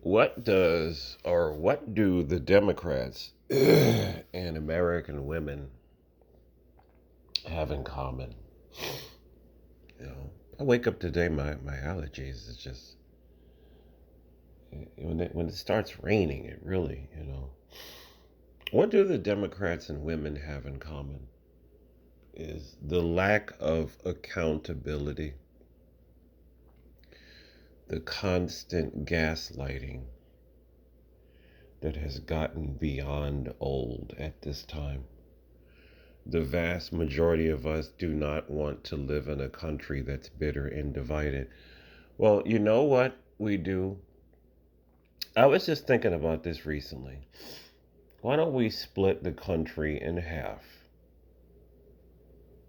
What do the Democrats and American women have in common? You know, I wake up today, my allergies is just when it starts raining, it really, What do the Democrats and women have in common? Is the lack of accountability, the constant gaslighting that has gotten beyond old at this time. The vast majority of us do not want to live in a country that's bitter and divided. Well, you know what we do? I was just thinking about this recently. Why don't we split the country in half?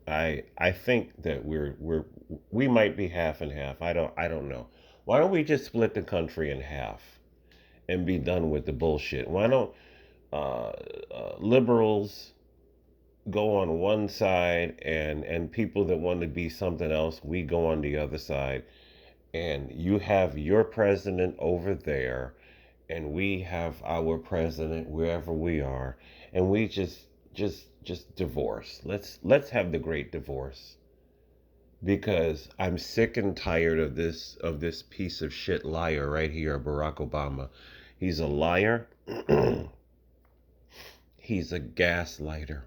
I think that we might be half and half. I don't know. Why don't we just split the country in half and be done with the bullshit? Why don't liberals go on one side, and people that want to be something else, we go on the other side, and you have your president over there, and we have our president wherever we are, and we just divorce. Let's have the great divorce, because I'm sick and tired of this piece of shit liar right here, Barack Obama. He's a liar. He's a gaslighter.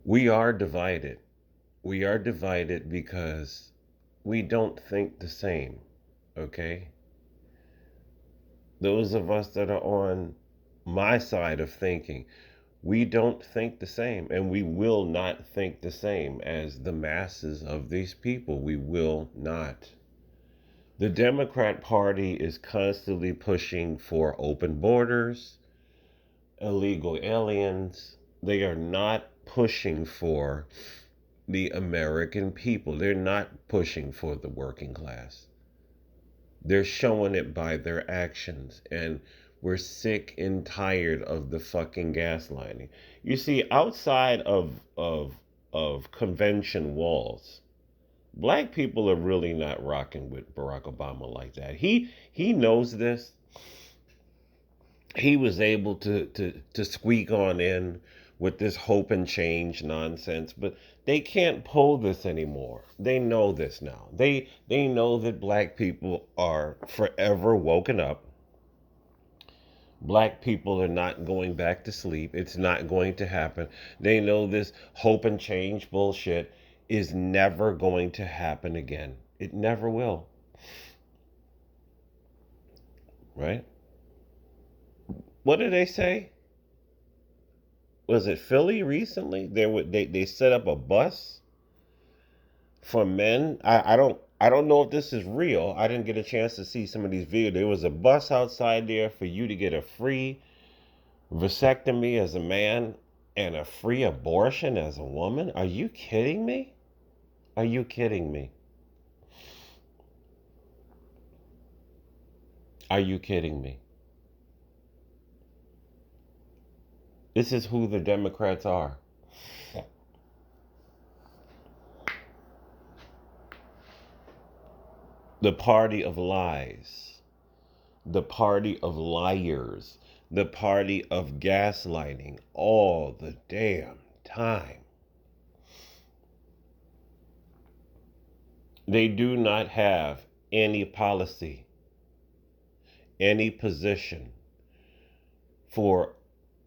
We are divided. We are divided because we don't think the same, okay? Those of us that are on my side of thinking, we don't think the same, and we will not think the same as the masses of these people. We will not. The Democrat Party is constantly pushing for open borders, illegal aliens. They are not pushing for the American people. They're not pushing for the working class. They're showing it by their actions. And we're sick and tired of the fucking gaslighting. You see, outside of convention walls, black people are really not rocking with Barack Obama like that. He knows this. He was able to squeak on in with this hope and change nonsense, but they can't pull this anymore. They know this now. They know that black people are forever woken up. Black people are not going back to sleep. It's not going to happen. They know this hope and change bullshit is never going to happen again. It never will. Right? What did they say? Was it Philly recently? They set up a bus for men. I don't know if this is real. I didn't get a chance to see some of these videos. There was a bus outside there for you to get a free vasectomy as a man and a free abortion as a woman. Are you kidding me? Are you kidding me? Are you kidding me? This is who the Democrats are. The party of lies, the party of liars, the party of gaslighting all the damn time. They do not have any policy, any position for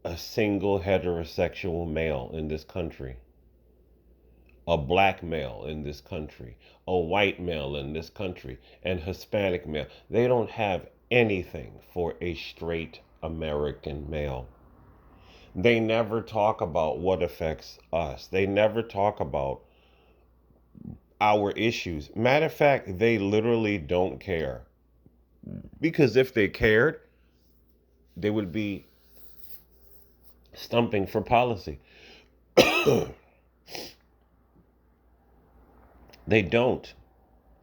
a single heterosexual male in this country, a black male in this country, a white male in this country, and Hispanic male. They don't have anything for a straight American male. They never talk about what affects us. They never talk about our issues. Matter of fact, they literally don't care. Because if they cared, they would be stumping for policy. They don't,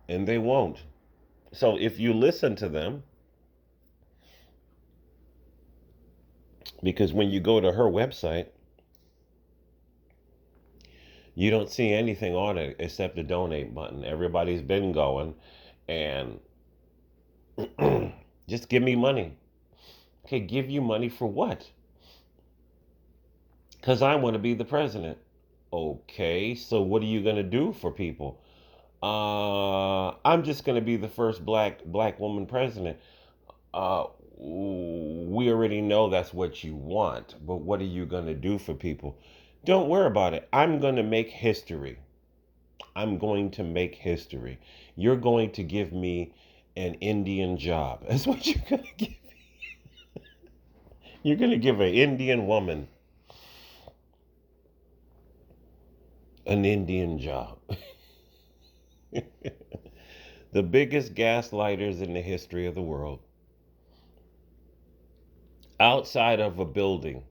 and they won't. So if you listen to them, because when you go to her website, you don't see anything on it except the donate button. Everybody's been going, and Just give me money. Okay, give you money for what? Because I want to be the president. Okay, so what are you going to do for people? I'm just going to be the first black woman president. Uh, we already know that's what you want, but what are you going to do for people? Don't worry about it. I'm going to make history. I'm going to make history. You're going to give me an Indian job. That's what you're going to give. You're going to give an Indian woman an Indian job. The biggest gaslighters in the history of the world. Outside of a building,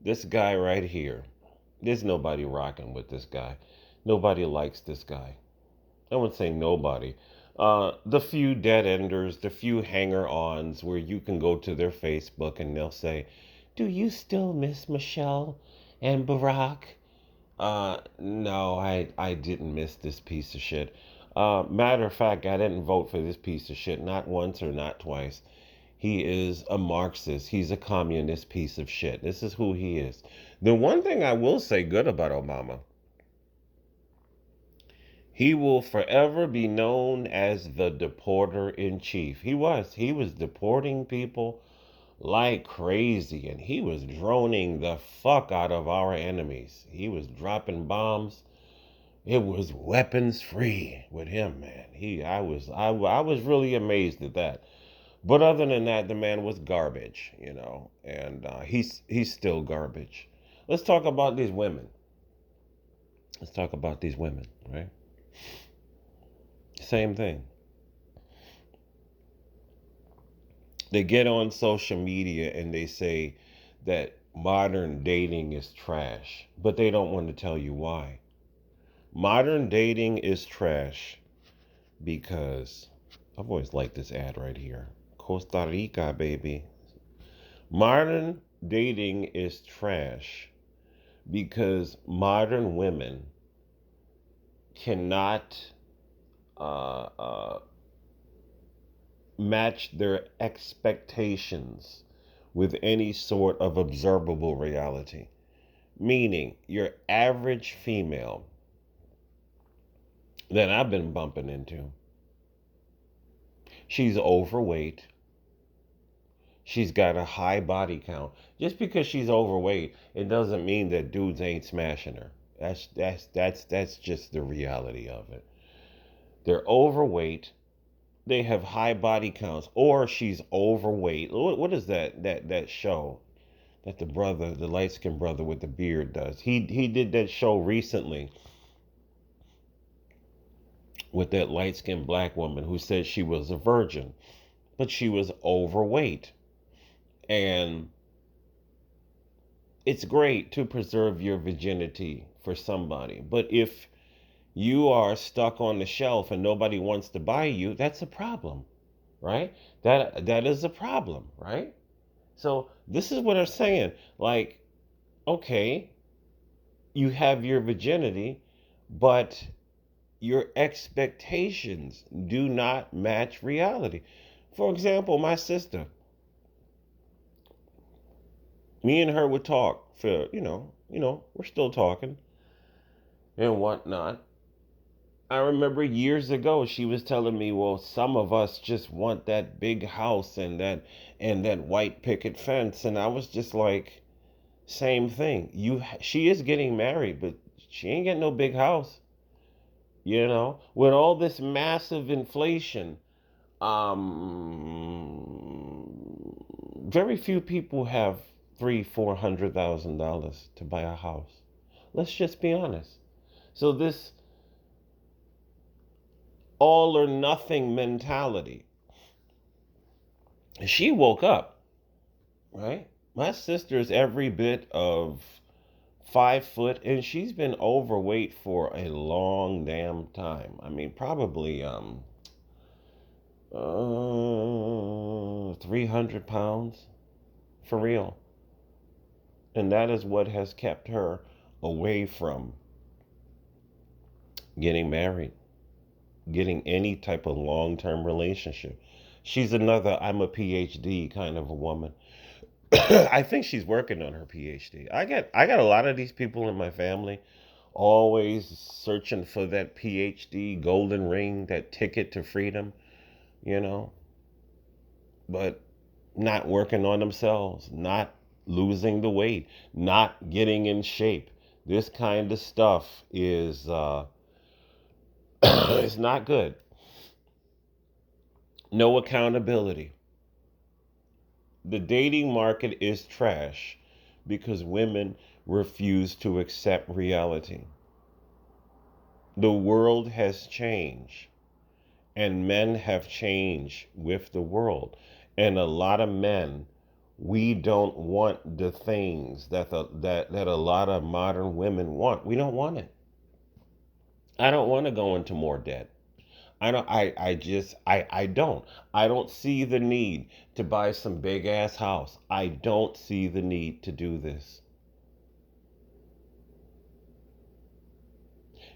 this guy right here, there's nobody rocking with this guy. Nobody likes this guy. I wouldn't say nobody. The few dead enders, the few hanger ons where you can go to their Facebook and they'll say, "Do you still miss Michelle and Barack?" No, I didn't miss this piece of shit. Matter of fact, I didn't vote for this piece of shit, not once or not twice. He is a Marxist. He's a communist piece of shit. This is who he is. The one thing I will say good about Obama, he will forever be known as the deporter in chief. He was. He was deporting people like crazy, and he was droning the fuck out of our enemies. He was dropping bombs. It was weapons free with him, man. I was really amazed at that. But other than that, the man was garbage, and he's still garbage. Let's talk about these women. Let's talk about these women, right? Same thing. They get on social media and they say that modern dating is trash, but they don't want to tell you why. Modern dating is trash because I've always liked this ad right here. Costa Rica, baby. Modern dating is trash because modern women cannot uh, uh, match their expectations with any sort of observable reality. Meaning, your average female that I've been bumping into, she's overweight. She's got a high body count. Just because she's overweight, it doesn't mean that dudes ain't smashing her. That's just the reality of it. They're overweight. They have high body counts, or she's overweight. What is that show that the light skinned brother with the beard does? He did that show recently with that light skinned black woman who said she was a virgin, but she was overweight. And it's great to preserve your virginity for somebody, but if you are stuck on the shelf and nobody wants to buy you, that's a problem, right? That is a problem, right? So this is what I'm saying. Like, okay, you have your virginity, but your expectations do not match reality. For example, my sister, me and her would talk for, we're still talking and whatnot. I remember years ago she was telling me, well, some of us just want that big house and that white picket fence, and I was just like, same thing. She is getting married, but she ain't getting no big house. With all this massive inflation, very few people have $300,000-400,000 to buy a house. Let's just be honest. So this all or nothing mentality. She woke up, right? My sister's every bit of 5 foot, and she's been overweight for a long damn time. I mean, probably 300 pounds for real. And that is what has kept her away from getting married, getting any type of long term relationship. She's another I'm a PhD kind of a woman. I think she's working on her PhD. I got a lot of these people in my family always searching for that PhD golden ring, that ticket to freedom, you know, but not working on themselves, not losing the weight, not getting in shape. This kind of stuff is it's not good. No accountability. The dating market is trash because women refuse to accept reality. The world has changed and men have changed with the world. And a lot of men, we don't want the things that a lot of modern women want. We don't want it. I don't want to go into more debt. I don't. I don't see the need to buy some big ass house. I don't see the need to do this.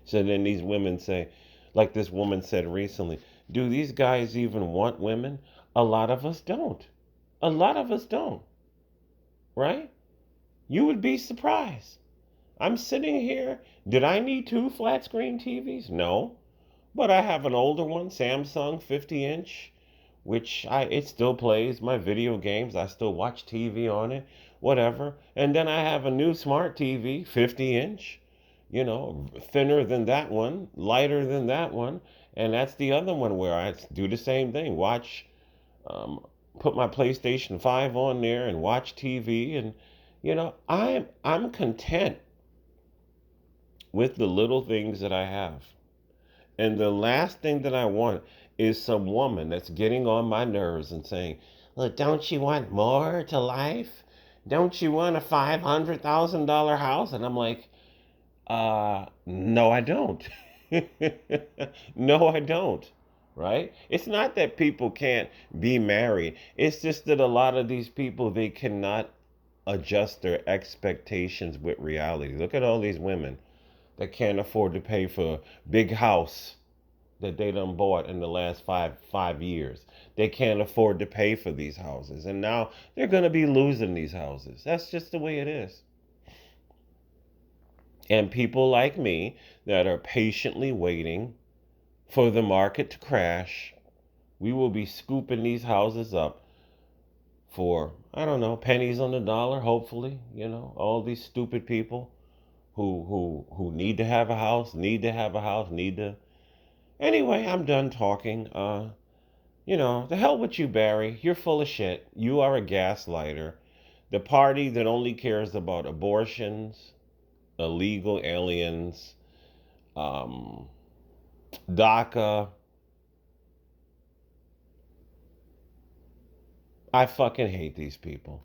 So then these women say, like this woman said recently, do these guys even want women? A lot of us don't. A lot of us don't, right? You would be surprised. I'm sitting here. Did I need two flat screen TVs? No. But I have an older one, Samsung 50-inch, which it still plays my video games. I still watch TV on it, whatever. And then I have a new smart TV, 50-inch, thinner than that one, lighter than that one. And that's the other one where I do the same thing. Um, put my PlayStation 5 on there and watch TV. And, I'm content with the little things that I have. And the last thing that I want is some woman that's getting on my nerves and saying, "Look, don't you want more to life? Don't you want a $500,000 house?" And I'm like, no, I don't. No, I don't. Right? It's not that people can't be married. It's just that a lot of these people, they cannot adjust their expectations with reality. Look at all these women that can't afford to pay for a big house that they done bought in the last five years. They can't afford to pay for these houses. And now they're gonna be losing these houses. That's just the way it is. And people like me that are patiently waiting for the market to crash, we will be scooping these houses up for, I don't know, pennies on the dollar, hopefully. All these stupid people who need to have a house, need to have a house, need to. Anyway, I'm done talking. The hell with you, Barry. You're full of shit. You are a gaslighter. The party that only cares about abortions, illegal aliens, um, DACA. I fucking hate these people.